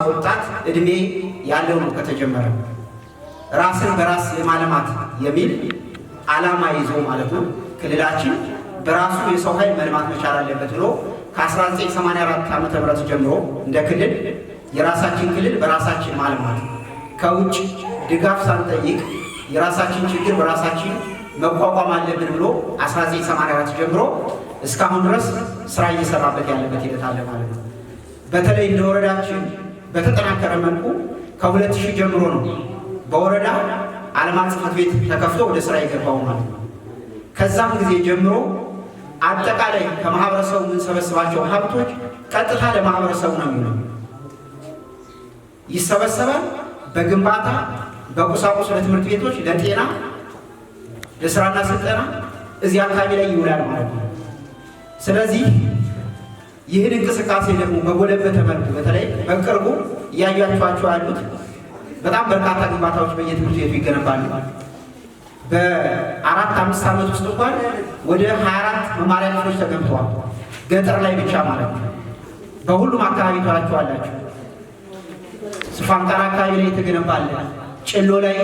ወጣት እድሜ ያለው ነው ከተጀመረ ራስን በራስ የማለማት የሚል ዓላማ ይዞ ማለት ነው ክልላችን በራሱ የሰው ኃይል መልማት መቻል አለበት ብሎ ከ1984 ዓመተ ምህረት ጀምሮ እንደ ክልል የራሳችን ክልል በራሳችን ማልማት ከውጭ ድጋፍ ሳንጠይቅ የራሳችን ችግር በራሳችን መቋቋም አለብን ብሎ 1984 ጀምሮ እስካሁን ድረስ ስራ እየሰራበት ያለበት ሂደት አለ ማለት ነው። በተለይ እንደ ወረዳችን በተጠናከረ መልኩ ከ2000 ጀምሮ ነው በወረዳ ዓለም ጽሕፈት ቤት ተከፍቶ ወደ ስራ የገባው ማለት ነው። ከዛም ጊዜ ጀምሮ አጠቃላይ ከማህበረሰቡ የምንሰበስባቸው ሀብቶች ቀጥታ ለማህበረሰቡ ነው የሚሆነው። ይሰበሰባል። በግንባታ በቁሳቁስ ለትምህርት ቤቶች፣ ለጤና፣ ለስራና ስልጠና እዚህ አካባቢ ላይ ይውላል ማለት ነው። ስለዚህ ይህን እንቅስቃሴ ደግሞ በጎለበተ መልኩ በተለይ በቅርቡ እያያችኋቸው ያሉት በጣም በርካታ ግንባታዎች በየትምህርት ቤቱ ይገነባሉ። በ4-5 ዓመት ውስጥ እንኳን ወደ 24 መማሪያ ክፍሎች ተገንብተዋል። ገጠር ላይ ብቻ ማለት ነው። በሁሉም አካባቢ ተዋላችሁ። ስፋንቃራ አካባቢ ላይ የተገነባለ፣ ጭሎ ላይ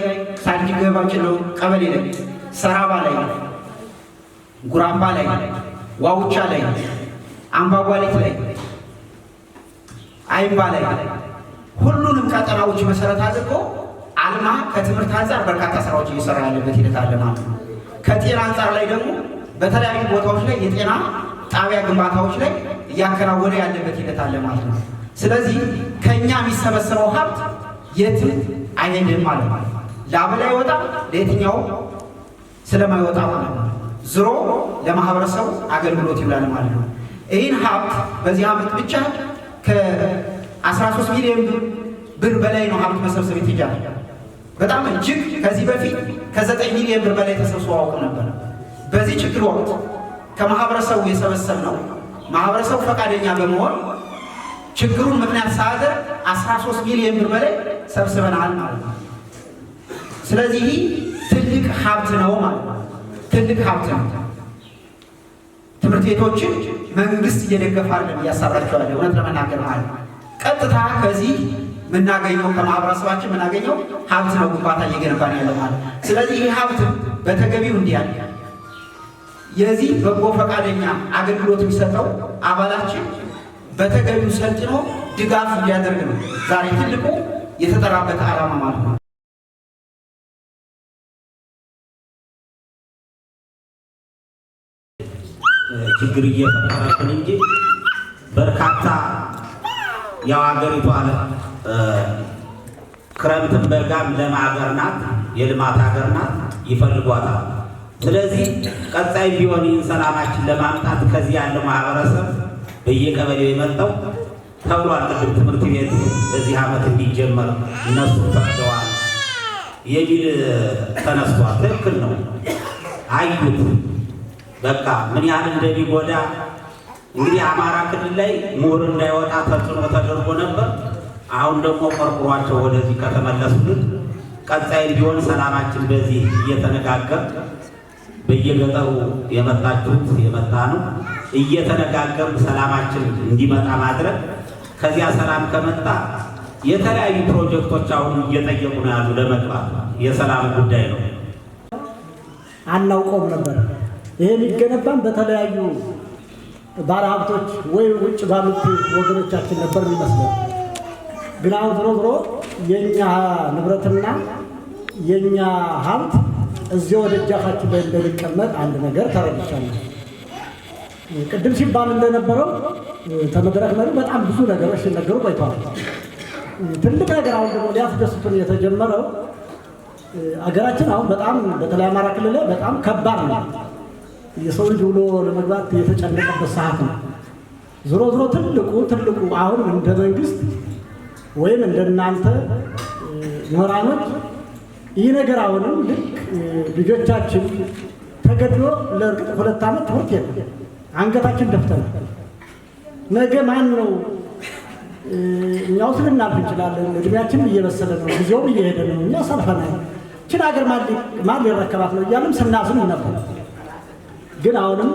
ሳንጂ ገባ ጭሎ ቀበሌ ላይ፣ ሰራባ ላይ፣ ጉራምባ ላይ፣ ዋውቻ ላይ፣ አምባጓሊት ላይ፣ አይምባ ላይ ሁሉንም ቀጠናዎች መሰረት አድርጎ አልማ ከትምህርት አንጻር በርካታ ስራዎች እየሰራ ያለበት ሂደት አለ ማለት ነው። ከጤና አንጻር ላይ ደግሞ በተለያዩ ቦታዎች ላይ የጤና ጣቢያ ግንባታዎች ላይ እያከናወነ ያለበት ሂደት አለ ማለት ነው። ስለዚህ ከኛ የሚሰበሰበው ሀብት የትም አይሄድም ማለት ነው። ላበላ ይወጣ ለየትኛው ስለማይወጣ ማለት ነው። ዝሮ ለማህበረሰቡ አገልግሎት ይውላል ማለት ነው። ይህን ሀብት በዚህ ዓመት ብቻ ከ13 ሚሊዮን ብር በላይ ነው ሀብት መሰብሰብ የተቻለ። በጣም እጅግ ከዚህ በፊት ከ9 ሚሊዮን ብር በላይ ተሰብስቦ አውቅ ነበር። በዚህ ችግር ወቅት ከማህበረሰቡ የሰበሰብነው ማህበረሰቡ ፈቃደኛ በመሆን ችግሩን ምክንያት ሳያደርግ 13 ሚሊዮን ብር በላይ ሰብስበናል ማለት ነው። ስለዚህ ትልቅ ሀብት ነው ማለት ነው። ትልቅ ሀብት ነው። ትምህርት ቤቶችን መንግስት እየደገፈ አይደለም እያሰራቸዋል። እውነት ለመናገር ማለት ነው ቀጥታ ከዚህ ምናገኘው ከማህበረሰባችን ምናገኘው ሀብት ነው ግንባታ እየገነባን ያለ ማለት። ስለዚህ ይህ ሀብት በተገቢው እንዲያል የዚህ በጎ ፈቃደኛ አገልግሎት የሚሰጠው አባላችን በተገቢው ሰልጥኖ ድጋፍ እንዲያደርግ ነው ዛሬ ትልቁ የተጠራበት ዓላማ ማለት ነው። ችግር እየፈጠረብን እንጂ በርካታ ያው ሀገሪቷ ክረምትን በጋም ለም ሀገር ናት፣ የልማት ሀገር ናት፣ ይፈልጓታል። ስለዚህ ቀጣይ ቢሆን ይህን ሰላማችን ለማምጣት ከዚህ ያለው ማህበረሰብ በየቀበሌው የመጣው ተብሏል። ቅድም ትምህርት ቤት በዚህ ዓመት እንዲጀመር እነሱ ፈቅደዋል የሚል ተነስቷል። ትክክል ነው። አዩት በቃ ምን ያህል እንደሚጎዳ እንግዲህ አማራ ክልል ላይ ምሁር እንዳይወጣ ተጽዕኖ ተደርጎ ነበር። አሁን ደግሞ ቆርቁሯቸው ወደዚህ ከተመለሱልን ቀጣይ ቢሆን ሰላማችን በዚህ እየተነጋገር በየገጠሩ የመጣችሁት የመጣ ነው እየተነጋገር ሰላማችን እንዲመጣ ማድረግ። ከዚያ ሰላም ከመጣ የተለያዩ ፕሮጀክቶች አሁን እየጠየቁ ነው ያሉ ለመግባት የሰላም ጉዳይ ነው። አናውቀውም ነበር። ይሄ የሚገነባም በተለያዩ ባለሀብቶች ወይ ውጭ ባሉት ወገኖቻችን ነበር የሚመስለው። ግን አሁን ዞሮ የኛ ንብረትና የኛ ሀብት እዚያ ወደ እጃፋችን ላይ እንደሚቀመጥ አንድ ነገር ተረድቻለሁ። ቅድም ሲባል እንደነበረው ተመድረክ መሪ በጣም ብዙ ነገሮች ሲነገሩ ቆይተዋል። ትልቅ ነገር አሁን ደግሞ ሊያስደስቱን የተጀመረው አገራችን አሁን በጣም በተለይ አማራ ክልል ላይ በጣም ከባድ ነው። የሰው ልጅ ውሎ ለመግባት የተጨነቀበት ሰዓት ነው። ዞሮ ትልቁ አሁን እንደ መንግስት ወይም እንደናንተ ምሁራኖች ይህ ነገር አሁንም ልክ ልጆቻችን ተገድሎ ለእርግጥ 2 ዓመት ትምህርት የለም አንገታችን ደፍተናል። ነገ ማን ነው እኛው ልናልፍ እንችላለን። እድሜያችን እየበሰለ ነው፣ ጊዜውም እየሄደ ነው። እኛ ሰልፈናል። ይህችን ሀገር ማን ሊረከባት ነው እያለም ስናዝን ነበር። ግን አሁንም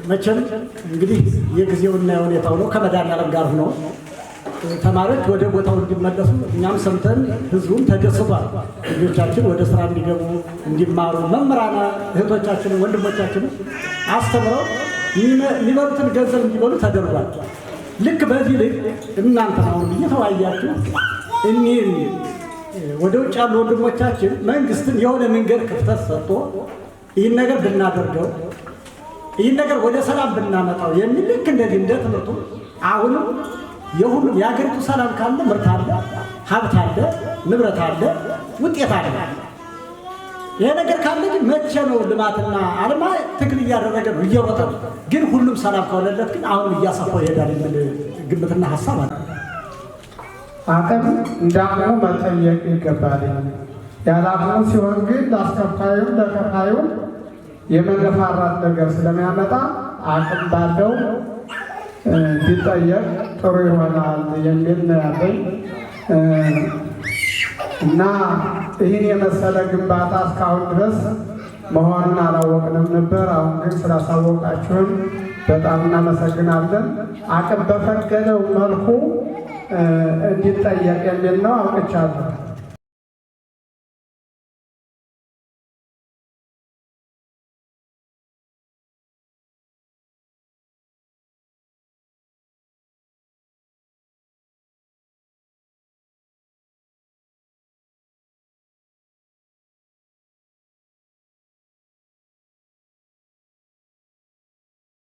መቼም እንግዲህ የጊዜውና የሁኔታው ነው ከመድኃኒዓለም ጋር ሆኖ ተማሪዎች ወደ ቦታው እንዲመለሱ እኛም ሰምተን ህዝቡም ተደስቷል። ልጆቻችን ወደ ስራ እንዲገቡ እንዲማሩ መምህራን እህቶቻችን ወንድሞቻችን አስተምረው የሚበሉትን ገንዘብ እንዲበሉ ተደርጓል። ልክ በዚህ ልክ እናንተ አሁን እየተወያያችሁ እኒህን ወደ ውጭ ያሉ ወንድሞቻችን መንግስትን የሆነ መንገድ ክፍተት ሰጥቶ ይህን ነገር ብናደርገው ይህን ነገር ወደ ሰላም ብናመጣው የሚል ልክ እንደዚህ እንደ ትምህርቱ አሁንም የሁሉም የሀገሪቱ ሰላም ካለ ምርት አለ፣ ሀብት አለ፣ ንብረት አለ፣ ውጤት አለ። ይሄ ነገር ካለ ግን መቼ ነው ልማትና አለማ ትግል እያደረገ ነው እየወጣ ነው። ግን ሁሉም ሰላም ከሆነለት ግን አሁን እያሰፋው ይሄዳል የሚል ግምትና ሀሳብ አለ። አቅም እንዳቅሙ መጠየቅ ይገባል። ያለ አቅሙ ሲሆን ግን ለአስከፋዩም ለከፋዩም የመገፋራት ነገር ስለሚያመጣ አቅም ባለው ቢጠየቅ ጥሩ ይሆናል የሚል ነው ያለኝ እና ይህን የመሰለ ግንባታ እስካሁን ድረስ መሆኑን አላወቅንም ነበር። አሁን ግን ስላሳወቃችሁን በጣም እናመሰግናለን። አቅም በፈቀደው መልኩ እንዲጠየቅ የሚል ነው። አውቅቻለሁ።